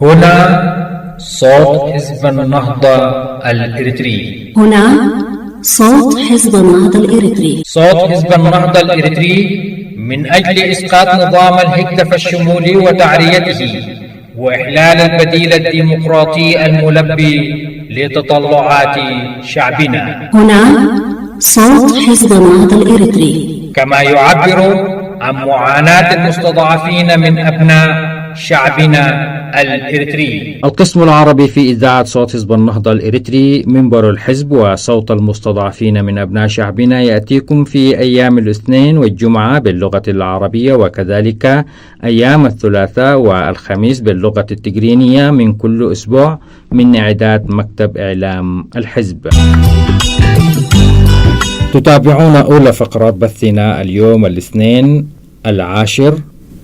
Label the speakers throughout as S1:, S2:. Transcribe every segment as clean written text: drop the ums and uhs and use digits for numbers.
S1: هنا صوت حزب النهضة الإريتري.
S2: هنا صوت حزب النهضة الإريتري.
S1: صوت حزب النهضة الإريتري من أجل إسقاط نظام الهجرة الشمولي وتعريته وإحلال البديل الديمقراطي الملبي لتطلعات شعبنا.
S2: هنا صوت حزب النهضة الإريتري.
S1: كما يعبر عن معاناة المستضعفين من أبناء شعبنا الإريتري.
S3: القسم العربي في إذاعة صوت حزب النهضة الإريتري، منبر الحزب وصوت المستضعفين من أبناء شعبنا، يأتيكم في أيام الاثنين والجمعة باللغة العربية، وكذلك أيام الثلاثاء والخميس باللغة التجرينية من كل أسبوع من إعداد مكتب إعلام الحزب. تتابعون أولى فقرات بثنا اليوم الاثنين 10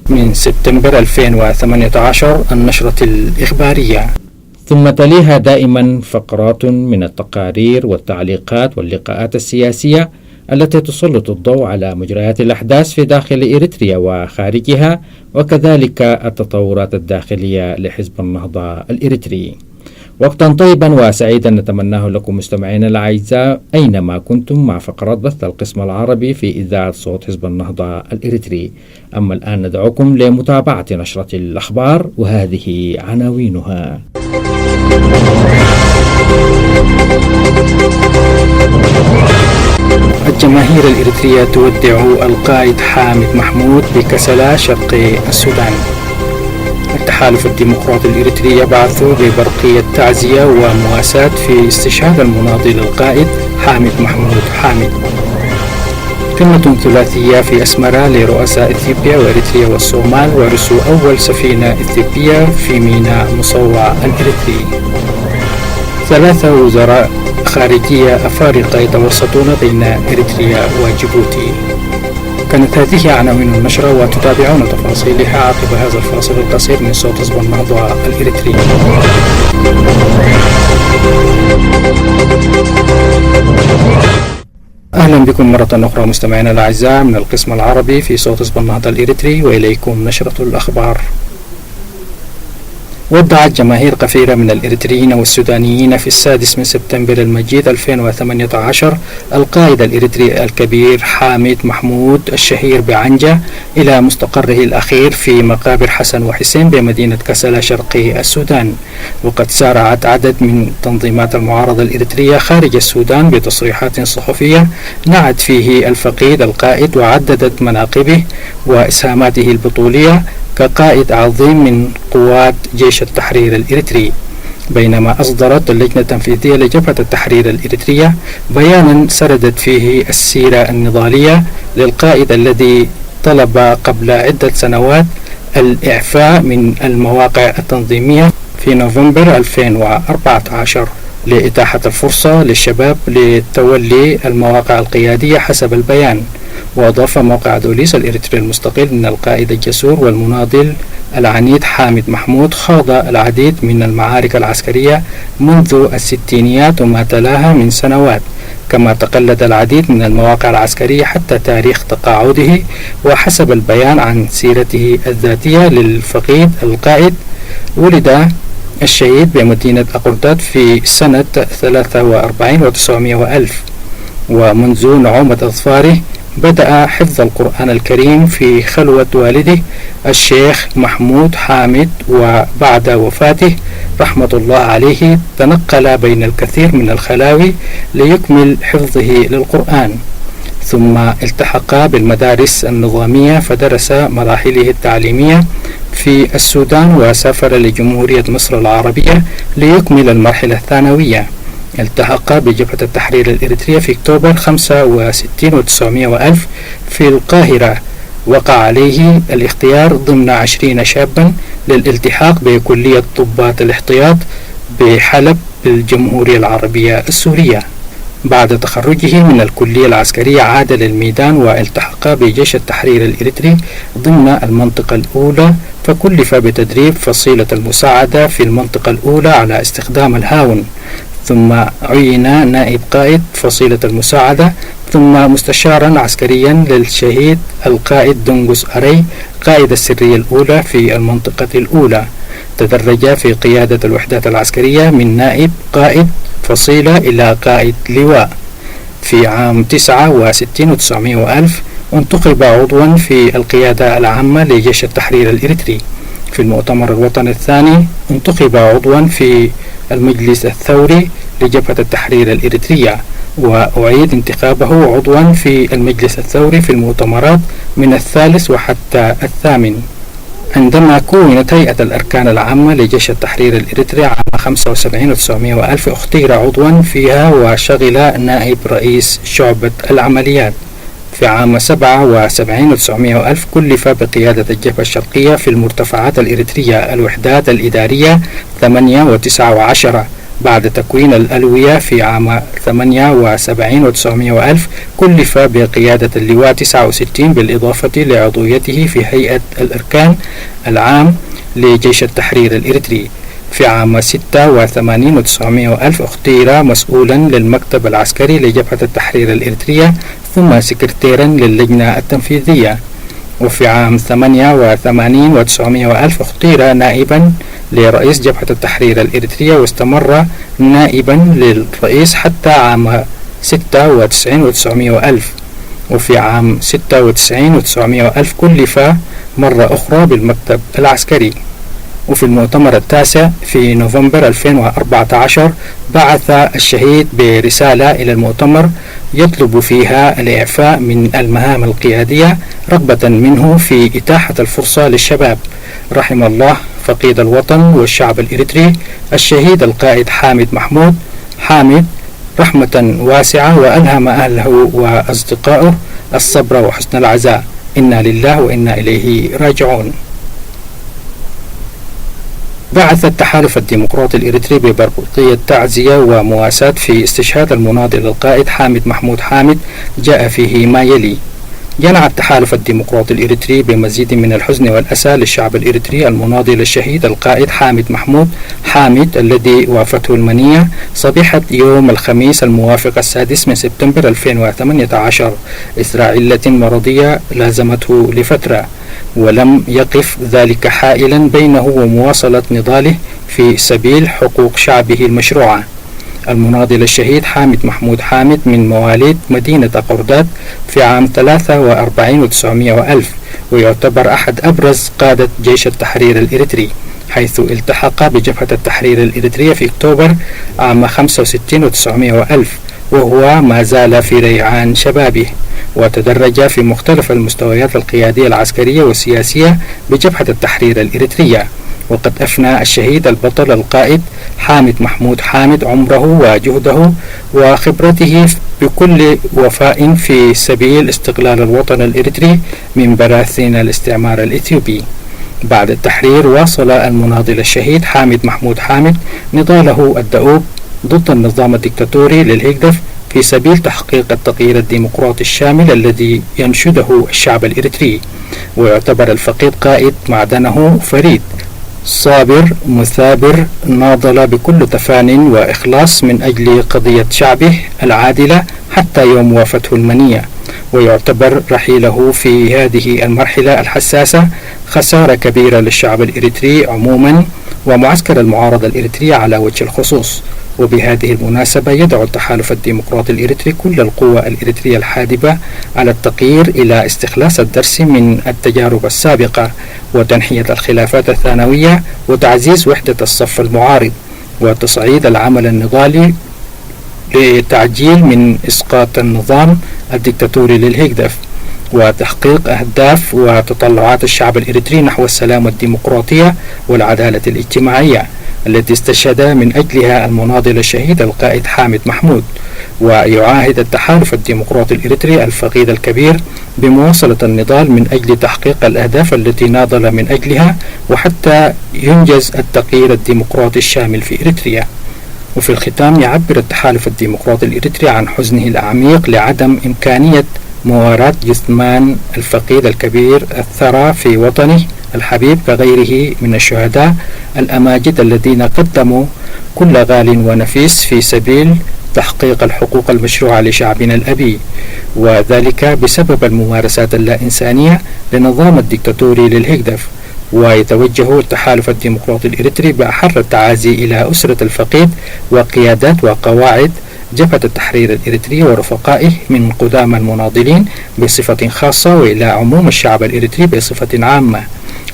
S4: من سبتمبر 2018، النشرة الإخبارية،
S3: ثم تليها دائما فقرات من التقارير والتعليقات واللقاءات السياسية التي تسلط الضوء على مجريات الأحداث في داخل إريتريا وخارجها، وكذلك التطورات الداخلية لحزب النهضة الإريتري. وقتا طيبا وسعيدا نتمناه لكم مستمعينا الأعزاء أينما كنتم مع فقرات بث القسم العربي في إذاعة صوت حزب النهضة الإريتري. أما الآن ندعوكم لمتابعة نشرة الأخبار، وهذه عناوينها.
S4: الجماهير الإريترية تودع القائد حامد محمود بكسلا شرق السودان. التحالف الديمقراطي الإريتري يبعث ببرقية تعزية ومواساة في استشهاد المناضل القائد حامد محمود حامد. قمة ثلاثية في أسمرة لرؤساء إثيوبيا وإريتريا والصومال، ورسو أول سفينة إثيوبية في ميناء مصوع الإريتري. 3 وزراء خارجية أفارقة يتوسطون بين إريتريا وجيبوتي. كانت هذه عناوين النشرة، وتتابعون تفاصيلها عقب هذا الفاصل القصير من صوت حزب النهضة الإريتري. أهلا بكم مرة أخرى مستمعينا الأعزاء من القسم العربي في صوت حزب النهضة الإريتري، وإليكم نشرة الأخبار. ودعت جماهير كثيرة من الإريتريين والسودانيين في 6 سبتمبر المجيد 2018 القائد الإريتري الكبير حامد محمود الشهير بعنجة إلى مستقره الأخير في مقابر حسن وحسين بمدينة كسلا شرقي السودان. وقد سارعت عدد من تنظيمات المعارضة الإريترية خارج السودان بتصريحات صحفية نعت فيه الفقيد القائد، وعددت مناقبه وإسهاماته البطولية كقائد عظيم من قوات جيش التحرير الإريتري. بينما أصدرت اللجنة التنفيذية لجبهة التحرير الإريترية بيانا سردت فيه السيرة النضالية للقائد الذي طلب قبل عدة سنوات الإعفاء من المواقع التنظيمية في نوفمبر 2014 لإتاحة الفرصة للشباب لتولي المواقع القيادية حسب البيان. وأضاف موقع دوليس الإريتري المستقل أن القائد الجسور والمناضل العنيد حامد محمود خاض العديد من المعارك العسكرية منذ الستينيات وما تلاها من سنوات، كما تقلد العديد من المواقع العسكرية حتى تاريخ تقاعده. وحسب البيان عن سيرته الذاتية للفقيد القائد، ولد الشهيد بمدينة أقرداد في سنة 43 و900 وألف، ومنذ نعومة أظفاره بدأ حفظ القرآن الكريم في خلوة والده الشيخ محمود حامد، وبعد وفاته رحمة الله عليه تنقل بين الكثير من الخلاوي ليكمل حفظه للقرآن، ثم التحق بالمدارس النظامية فدرس مراحله التعليمية في السودان، وسافر لجمهورية مصر العربية ليكمل المرحلة الثانوية. التحق بجبهة التحرير الإريترية في أكتوبر 65 و900 وألف في القاهرة. وقع عليه الاختيار ضمن 20 شابا للالتحاق بكلية ضباط الاحتياط بحلب بالجمهورية العربية السورية. بعد تخرجه من الكلية العسكرية عاد للميدان والتحق بجيش التحرير الإريتري ضمن المنطقة الأولى، فكلف بتدريب فصيلة المساعدة في المنطقة الأولى على استخدام الهاون، ثم عين نائب قائد فصيلة المساعدة، ثم مستشارا عسكريا للشهيد القائد دنغوس أري قائد السرية الأولى في المنطقة الأولى. تدرج في قيادة الوحدات العسكرية من نائب قائد فصيلة إلى قائد لواء. في عام 69 و900 وألف انتخب عضوا في القيادة العامة لجيش التحرير الإريتري. في المؤتمر الوطني الثاني انتخب عضوا في المجلس الثوري لجبهة التحرير الإريترية، وأعيد انتخابه عضوا في المجلس الثوري في المؤتمرات من الثالث وحتى الثامن. عندما كونت هيئة الأركان العامة لجيش التحرير الإريتري عام 75 و900 وألف اختير عضوا فيها وشغل نائب رئيس شعبة العمليات. في عام 77 و900 وألف كلف بقيادة الجبهة الشرقية في المرتفعات الإريترية الوحدات الإدارية 8 و9 و10. بعد تكوين الألوية في عام 78 و900 وألف كلف بقيادة اللواء 69 بالإضافة لعضويته في هيئة الأركان العام لجيش التحرير الإريتري. في عام 86 و900 وألف اختير مسؤولا للمكتب العسكري لجبهة التحرير الإريترية ثم سكرتيرا للجنة التنفيذية. وفي عام 88 و900 وألف اختير نائبا لرئيس جبهة التحرير الإريترية واستمر نائبا للرئيس حتى عام 96 و900 وألف. وفي عام 96 و900 وألف كلف مرة أخرى بالمكتب العسكري. وفي المؤتمر التاسع في نوفمبر 2014 بعث الشهيد برسالة إلى المؤتمر يطلب فيها الإعفاء من المهام القيادية رغبة منه في إتاحة الفرصة للشباب. رحم الله فقيد الوطن والشعب الإريتري الشهيد القائد حامد محمود حامد رحمة واسعة، وألهم أهله وأصدقائه الصبر وحسن العزاء. إنا لله وإنا إليه راجعون. بعث التحالف الديمقراطي الإريتري ببرقية تعزية ومواساة في استشهاد المناضل القائد حامد محمود حامد، جاء فيه ما يلي: ينعى التحالف الديمقراطي الإريتري بمزيد من الحزن والأسى للشعب الإريتري المناضل الشهيد القائد حامد محمود حامد الذي وافته المنية صبيحة يوم الخميس الموافق 6 من سبتمبر 2018 إثر علة مرضية لازمته لفترة، ولم يقف ذلك حائلا بينه ومواصلة نضاله في سبيل حقوق شعبه المشروعة. المناضل الشهيد حامد محمود حامد من مواليد مدينة قرداد في عام 43 و900 وألف، ويعتبر أحد أبرز قادة جيش التحرير الإريتري، حيث التحق بجبهة التحرير الإريترية في أكتوبر عام 65 و900 وألف، وهو ما زال في ريعان شبابه، وتدرج في مختلف المستويات القيادية العسكرية والسياسية بجبهة التحرير الإريترية. وقد أفنى الشهيد البطل القائد حامد محمود حامد عمره وجهده وخبرته بكل وفاء في سبيل استقلال الوطن الإريتري من براثن الاستعمار الإثيوبي. بعد التحرير واصل المناضل الشهيد حامد محمود حامد نضاله الدؤوب ضد النظام الدكتاتوري للهيغدف في سبيل تحقيق التغيير الديمقراطي الشامل الذي ينشده الشعب الإريتري. ويعتبر الفقيد قائد معدنه فريد صابر مثابر ناضل بكل تفان وإخلاص من أجل قضية شعبه العادلة حتى يوم وافته المنية. ويعتبر رحيله في هذه المرحلة الحساسة خسارة كبيرة للشعب الإريتري عموما ومعسكر المعارضة الإريتري على وجه الخصوص. وبهذه المناسبة يدعو التحالف الديمقراطي الإريتري كل القوى الإريترية الحادبة على التغيير إلى استخلاص الدرس من التجارب السابقة وتنحية الخلافات الثانوية وتعزيز وحدة الصف المعارض وتصعيد العمل النضالي لتعجيل من إسقاط النظام الدكتاتوري للهيغدف وتحقيق أهداف وتطلعات الشعب الإريتري نحو السلام والديمقراطية والعدالة الاجتماعية التي استشهد من أجلها المناضل الشهيد القائد حامد محمود. ويعاهد التحالف الديمقراطي الإريتري الفقيد الكبير بمواصلة النضال من أجل تحقيق الأهداف التي ناضل من أجلها وحتى ينجز التغيير الديمقراطي الشامل في إريتريا. وفي الختام يعبر التحالف الديمقراطي الإريتري عن حزنه العميق لعدم إمكانية مواراة جثمان الفقيد الكبير الثرى في وطنه الحبيب كغيره من الشهداء الأماجد الذين قدموا كل غال ونفيس في سبيل تحقيق الحقوق المشروعة لشعبنا الأبي، وذلك بسبب الممارسات اللا إنسانية لنظام الدكتاتوري للهيغدف. ويتوجه التحالف الديمقراطي الإريتري بأحر التعازي إلى أسرة الفقيد وقيادات وقواعد جبهة التحرير الإريتري ورفقائه من قدام المناضلين بصفة خاصة وإلى عموم الشعب الإريتري بصفة عامة،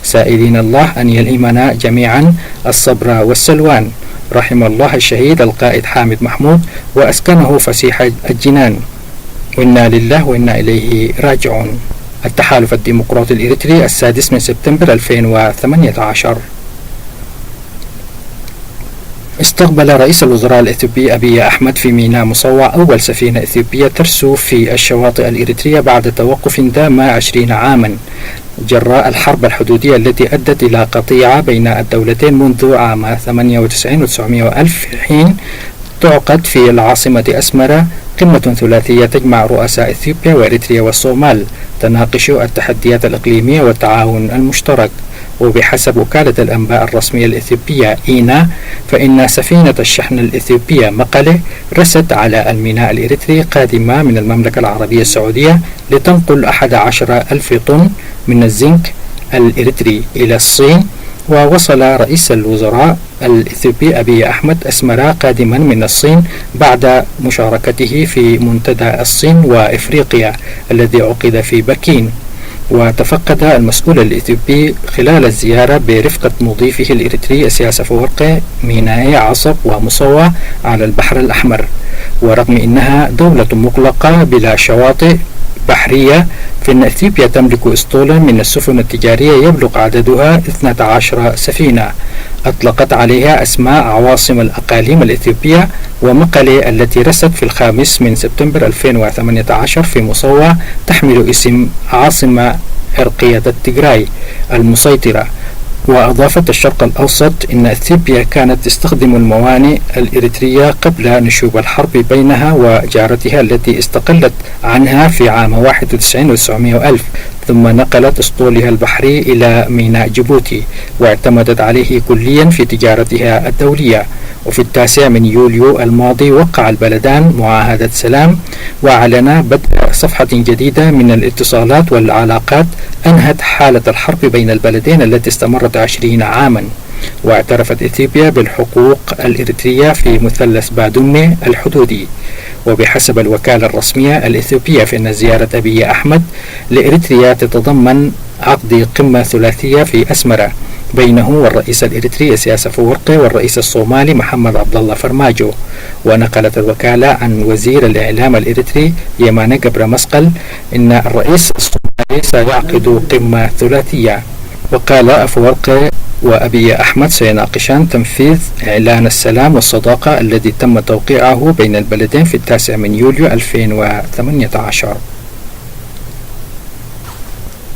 S4: سائلين الله أن يلهمنا جميعا الصبر والسلوان. رحم الله الشهيد القائد حامد محمود وأسكنه فسيح الجنان، وإنا لله وإنا إليه راجعون. التحالف الديمقراطي الإريتري 6 سبتمبر 2018. استقبل رئيس الوزراء الإثيوبي أبي أحمد في ميناء مصوع أول سفينة إثيوبية ترسو في الشواطئ الإريترية بعد توقف دام 20 عاما جراء الحرب الحدودية التي أدت إلى قطيعة بين الدولتين منذ عام 98 و900 ألف، حين تعقد في العاصمة أسمرة قمة ثلاثية تجمع رؤساء إثيوبيا وإريتريا والصومال تناقش التحديات الإقليمية والتعاون المشترك. وبحسب وكالة الأنباء الرسمية الإثيوبية إينا، فإن سفينة الشحن الإثيوبية مقلة رست على الميناء الإريتري قادمة من المملكة العربية السعودية لتنقل 11,000 طن من الزنك الإريتري إلى الصين. ووصل رئيس الوزراء الإثيوبي أبي أحمد أسمرة قادما من الصين بعد مشاركته في منتدى الصين وإفريقيا الذي عقد في بكين. وتفقد المسؤول الإثيوبي خلال الزيارة برفقة مضيفه الإريتري إسياس أفورقي ميناء عصب ومصوع على البحر الأحمر. ورغم أنها دولة مغلقة بلا شواطئ بحرية، فإن إثيوبيا تملك أسطولا من السفن التجارية يبلغ عددها 12 سفينة أطلقت عليها أسماء عواصم الأقاليم الإثيوبية، ومقلة التي رست في 5 سبتمبر 2018 في مصوع تحمل اسم عاصمة عرقية التجراي المسيطرة. وأضافت الشرق الأوسط أن إثيوبيا كانت تستخدم الموانئ الإريترية قبل نشوب الحرب بينها وجارتها التي استقلت عنها في عام 91 و900 ألف، ثم نقلت أسطولها البحري إلى ميناء جيبوتي واعتمدت عليه كليا في تجارتها الدولية. وفي 9 يوليو الماضي وقع البلدان معاهدة سلام وأعلنا بدء صفحة جديدة من الاتصالات والعلاقات أنهت حالة الحرب بين البلدين التي استمرت 20 عاما. واعترفت إثيوبيا بالحقوق الإريترية في مثلث بادوني الحدودي. وبحسب الوكالة الرسمية الإثيوبية فإن زيارة أبي أحمد لإريتريا تتضمن عقد قمة ثلاثية في أسمرة بينه والرئيس الإريتري إسياس أفورقي والرئيس الصومالي محمد عبد الله فرماجو. ونقلت الوكالة عن وزير الإعلام الإريتري يمانة جبر مسقل إن الرئيس الصومالي سيعقد قمة ثلاثية. وقال أفورقي وأبي أحمد سيناقشان تنفيذ إعلان السلام والصداقة الذي تم توقيعه بين البلدين في 9 يوليو 2018.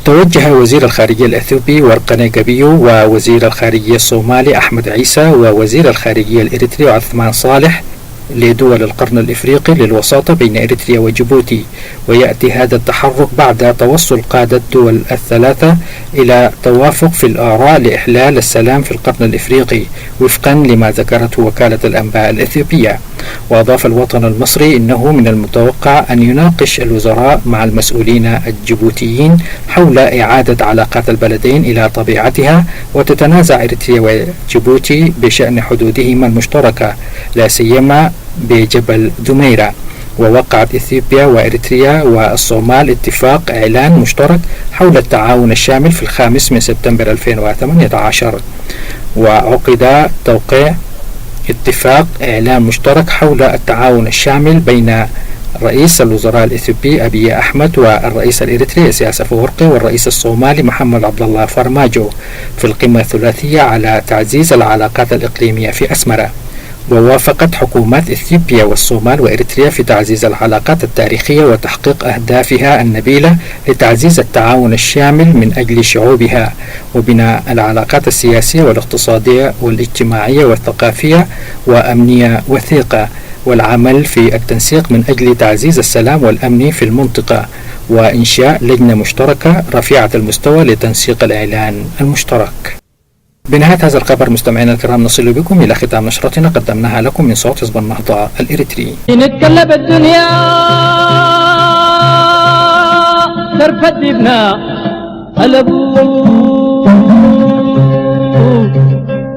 S4: توجه وزير الخارجية الإثيوبي ورقني جابيو ووزير الخارجية الصومالي أحمد عيسى ووزير الخارجية الإريتري عثمان صالح لدول القرن الإفريقي للوساطة بين إريتريا وجيبوتي. ويأتي هذا التحرك بعد توصل قادة الدول الثلاثة إلى توافق في الآراء لإحلال السلام في القرن الإفريقي وفقا لما ذكرته وكالة الأنباء الإثيوبية. وأضاف الوطن المصري إنه من المتوقع أن يناقش الوزراء مع المسؤولين الجيبوتيين حول إعادة علاقات البلدين إلى طبيعتها، وتتنازع إريتريا وجيبوتي بشأن حدودهما المشتركة لا سيما بجبل دميرة. ووقعت إثيوبيا وإريتريا والصومال اتفاق إعلان مشترك حول التعاون الشامل في 5 سبتمبر 2018. وعقد توقيع اتفاق إعلان مشترك حول التعاون الشامل بين رئيس الوزراء الإثيوبي أبي أحمد والرئيس الإريتري إسياس أفورقي والرئيس الصومالي محمد عبد الله فرماجو في القمة الثلاثية على تعزيز العلاقات الإقليمية في أسمرة. ووافقت حكومات إثيوبيا والصومال وإريتريا في تعزيز العلاقات التاريخية وتحقيق أهدافها النبيلة لتعزيز التعاون الشامل من أجل شعوبها، وبناء العلاقات السياسية والاقتصادية والاجتماعية والثقافية وأمنية وثيقة، والعمل في التنسيق من أجل تعزيز السلام والأمن في المنطقة، وإنشاء لجنة مشتركة رفيعة المستوى لتنسيق الإعلان المشترك. بنهاية هذا الخبر مستمعينا الكرام نصل بكم إلى ختام نشرتنا قدمناها لكم من صوت حزب النهضة الإريتري.
S5: نتكلم الدنيا ترفد ابنا قلبوا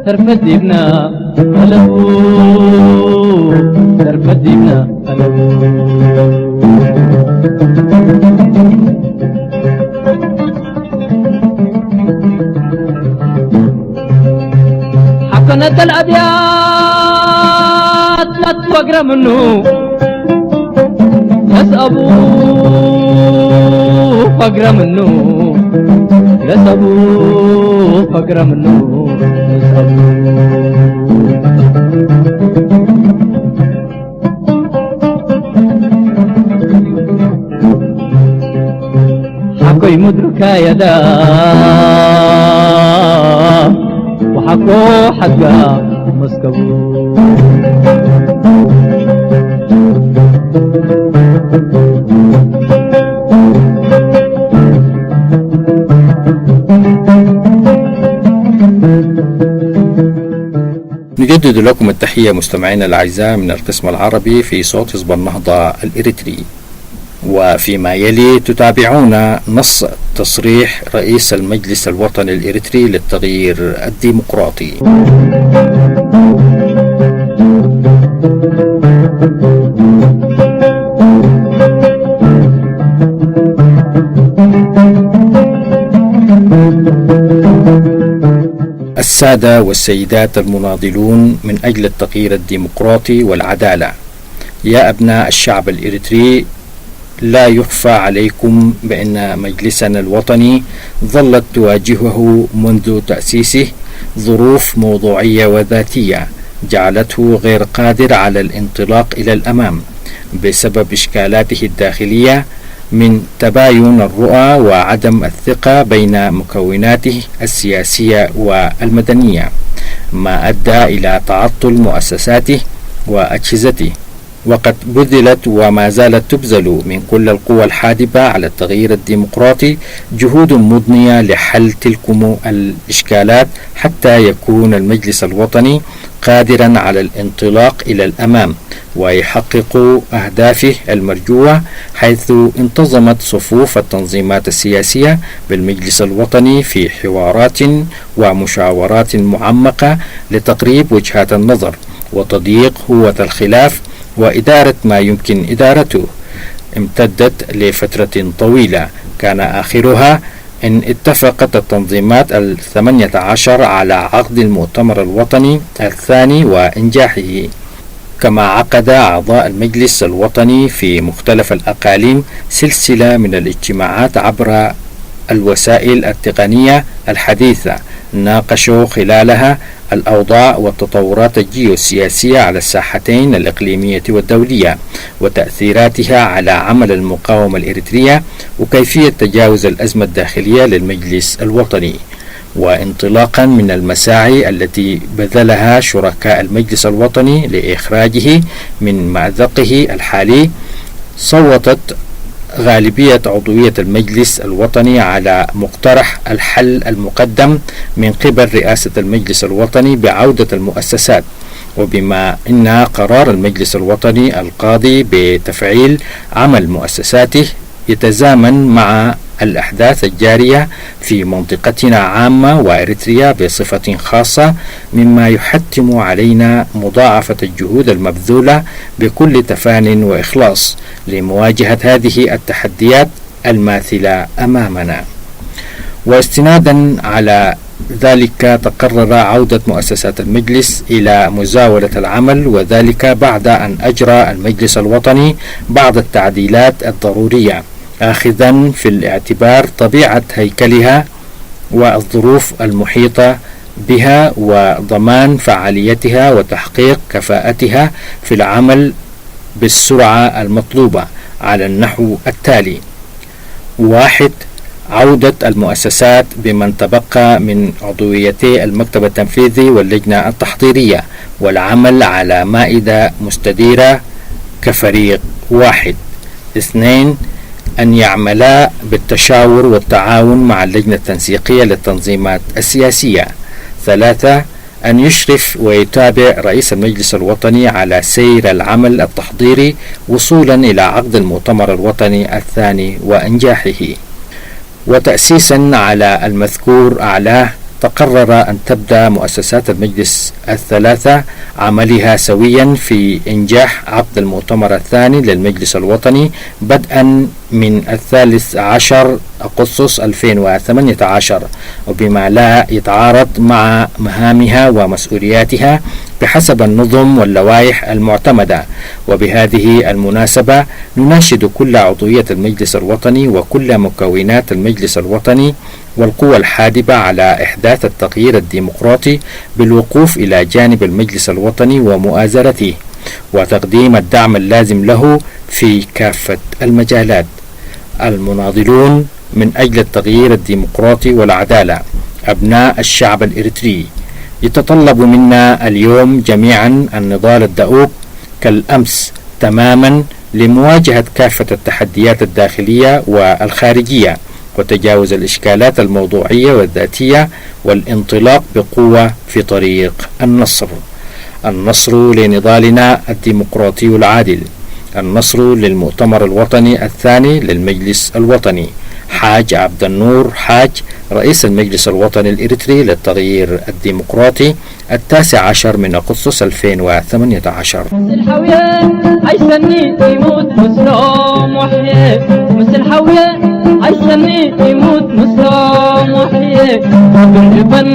S5: ترفديبنا قلبو ترفديبنا قلبو حقنة الأبيات لا توقر منه يسأبو فقر منه يسأبو فقر منه يسأبو حقي مدركا يدا وحقو حقا مسكبو
S3: نجدد لكم التحية مستمعينا الأعزاء من القسم العربي في صوت حزب النهضة الإريتري. وفيما يلي تتابعون نص تصريح رئيس المجلس الوطني الإريتري للتغيير الديمقراطي. السادة والسيدات المناضلون من أجل التغيير الديمقراطي والعدالة، يا أبناء الشعب الإريتري، لا يخفى عليكم بأن مجلسنا الوطني ظلت تواجهه منذ تأسيسه ظروف موضوعية وذاتية جعلته غير قادر على الانطلاق إلى الأمام بسبب إشكالاته الداخلية من تباين الرؤى وعدم الثقة بين مكوناته السياسية والمدنية، ما أدى إلى تعطل مؤسساته وأجهزته. وقد بذلت وما زالت تبذل من كل القوى الحادبة على التغيير الديمقراطي جهود مضنية لحل تلكم الإشكالات حتى يكون المجلس الوطني قادرا على الانطلاق إلى الأمام ويحقق أهدافه المرجوة، حيث انتظمت صفوف التنظيمات السياسية بالمجلس الوطني في حوارات ومشاورات معمقة لتقريب وجهات النظر وتضييق هوة الخلاف وإدارة ما يمكن إدارته، امتدت لفترة طويلة كان آخرها إن اتفقت التنظيمات 18 على عقد المؤتمر الوطني الثاني وإنجاحه. كما عقد أعضاء المجلس الوطني في مختلف الأقاليم سلسلة من الاجتماعات عبر الوسائل التقنية الحديثة، ناقشوا خلالها الأوضاع والتطورات الجيوسياسية على الساحتين الإقليمية والدولية وتأثيراتها على عمل المقاومة الإريترية وكيفية تجاوز الأزمة الداخلية للمجلس الوطني. وانطلاقا من المساعي التي بذلها شركاء المجلس الوطني لإخراجه من مأزقه الحالي، صوتت غالبية عضوية المجلس الوطني على مقترح الحل المقدم من قبل رئاسة المجلس الوطني بعودة المؤسسات، وبما أن قرار المجلس الوطني القاضي بتفعيل عمل مؤسساته يتزامن مع الأحداث الجارية في منطقتنا عامة وإريتريا بصفة خاصة، مما يحتم علينا مضاعفة الجهود المبذولة بكل تفان وإخلاص لمواجهة هذه التحديات الماثلة أمامنا. واستنادا على ذلك تقرر عودة مؤسسات المجلس إلى مزاولة العمل، وذلك بعد أن أجرى المجلس الوطني بعض التعديلات الضرورية، آخذا في الاعتبار طبيعة هيكلها والظروف المحيطة بها وضمان فعاليتها وتحقيق كفاءتها في العمل بالسرعة المطلوبة على النحو التالي: 1. عودة المؤسسات بمن تبقى من عضويتي المكتب التنفيذي واللجنة التحضيرية والعمل على مائدة مستديرة كفريق واحد. 2. أن يعملا بالتشاور والتعاون مع اللجنة التنسيقية للتنظيمات السياسية. 3. أن يشرف ويتابع رئيس المجلس الوطني على سير العمل التحضيري وصولا إلى عقد المؤتمر الوطني الثاني وإنجاحه. وتأسيسا على المذكور أعلاه، تقرر أن تبدأ مؤسسات المجلس الثلاثة عملها سويا في إنجاح عقد المؤتمر الثاني للمجلس الوطني بدءا من 13 أغسطس 2018، وبما لا يتعارض مع مهامها ومسؤولياتها بحسب النظم واللوائح المعتمدة. وبهذه المناسبة نناشد كل عضوية المجلس الوطني وكل مكونات المجلس الوطني والقوى الحادبة على إحداث التغيير الديمقراطي بالوقوف إلى جانب المجلس الوطني ومؤازرته وتقديم الدعم اللازم له في كافة المجالات. المناضلون من أجل التغيير الديمقراطي والعدالة أبناء الشعب الإريتري يتطلب منا اليوم جميعا النضال الدؤوب كالأمس تماما لمواجهة كافة التحديات الداخلية والخارجية وتجاوز الإشكالات الموضوعية والذاتية والانطلاق بقوة في طريق النصر لنضالنا الديمقراطي العادل، النصر للمؤتمر الوطني الثاني للمجلس الوطني. حاج عبد النور حاج، رئيس المجلس الوطني الإريتري للتغيير الديمقراطي، 19 من أغسطس 2018.
S5: الحوية عيسني يموت مسلم وحيه، الحوية عيسني يموت مسلم وحيه، بالربن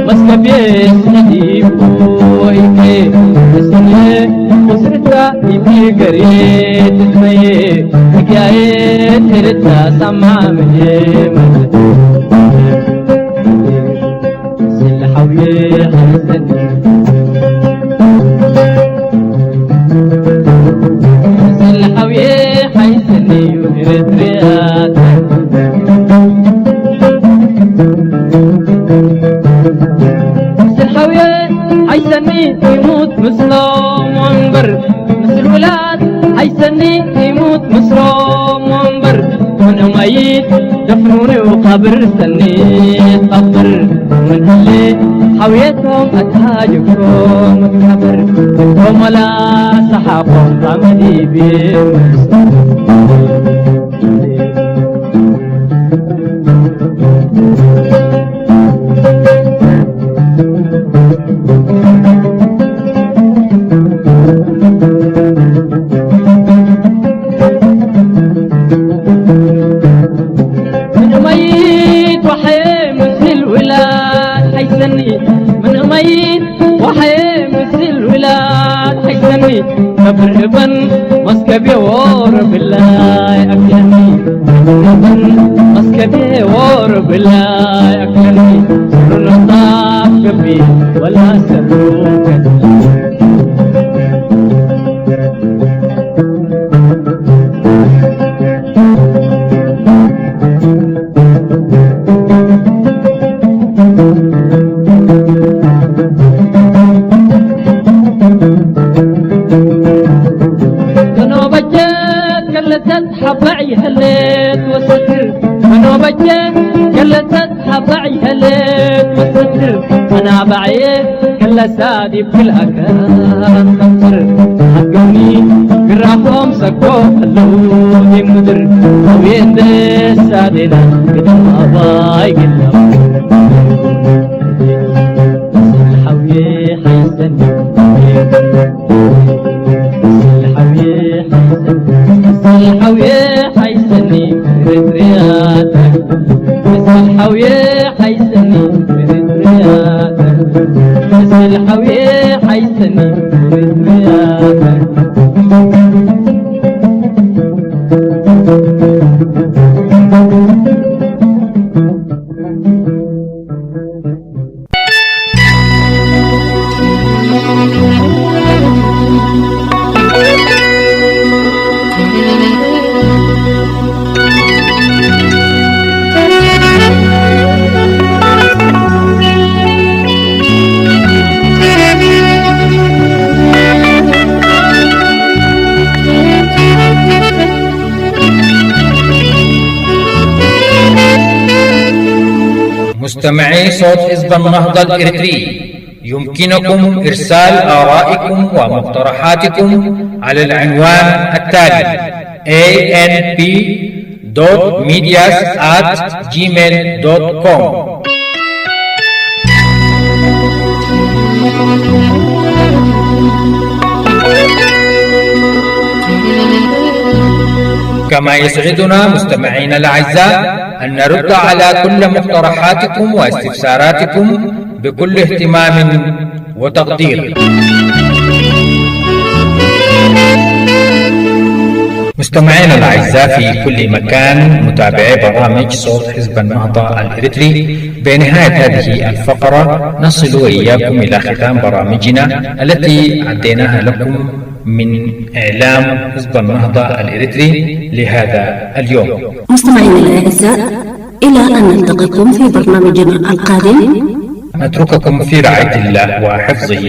S5: مسكبيس نديب ويكي السنية وسرتها يبي قريت تميه حكاية هرتها سمع مهي الحوية عيسني الحوية عيسني وهرت رياتك الحوية عيسني يموت مسلم وانبر مثل ولاد عيسني يموت مسلم وانبر من ميت دفنوني وقبر سني قبر من اللي حويتهم أتهاجكم الخبر هم لا سحقهم رمدي بهم بالربن مسكبي ور بالله أكلني بالربن مسكبي ور بالله أكلني سر نطاف كبي ولا سروك حبعي هليت وستر أنا بجيت كلا تتحبعي هليت وستر أنا بعيت كلا سادي بكل أكان خمسر حقوني قرافهم سكو اللودي مدر وين دي سادنا قدم أباي قلنا الحوية حيسني الحوية الحوية حيسني برياتك الحوية حيسني برياتك الحوية حيسني برياتك
S1: مستمعي صوت حزب النهضة الإريتري، يمكنكم إرسال آرائكم ومقترحاتكم على العنوان التالي anp.medias@gmail.com. كما يسعدنا مستمعينا الأعزاء أن نرد على كل مقترحاتكم واستفساراتكم بكل اهتمام وتقدير. مستمعينا الأعزاء في كل مكان، متابعي برامج صوت حزب النهضة الإريتري، بنهاية هذه الفقرة نصل وإياكم إلى ختام برامجنا التي عديناها لكم من إعلام حزب النهضة الإريتري لهذا اليوم.
S2: مستمعينا الأعزاء، إلى أن نلتقيكم في برنامجنا القادم،
S1: نترككم في رعاية الله وحفظه.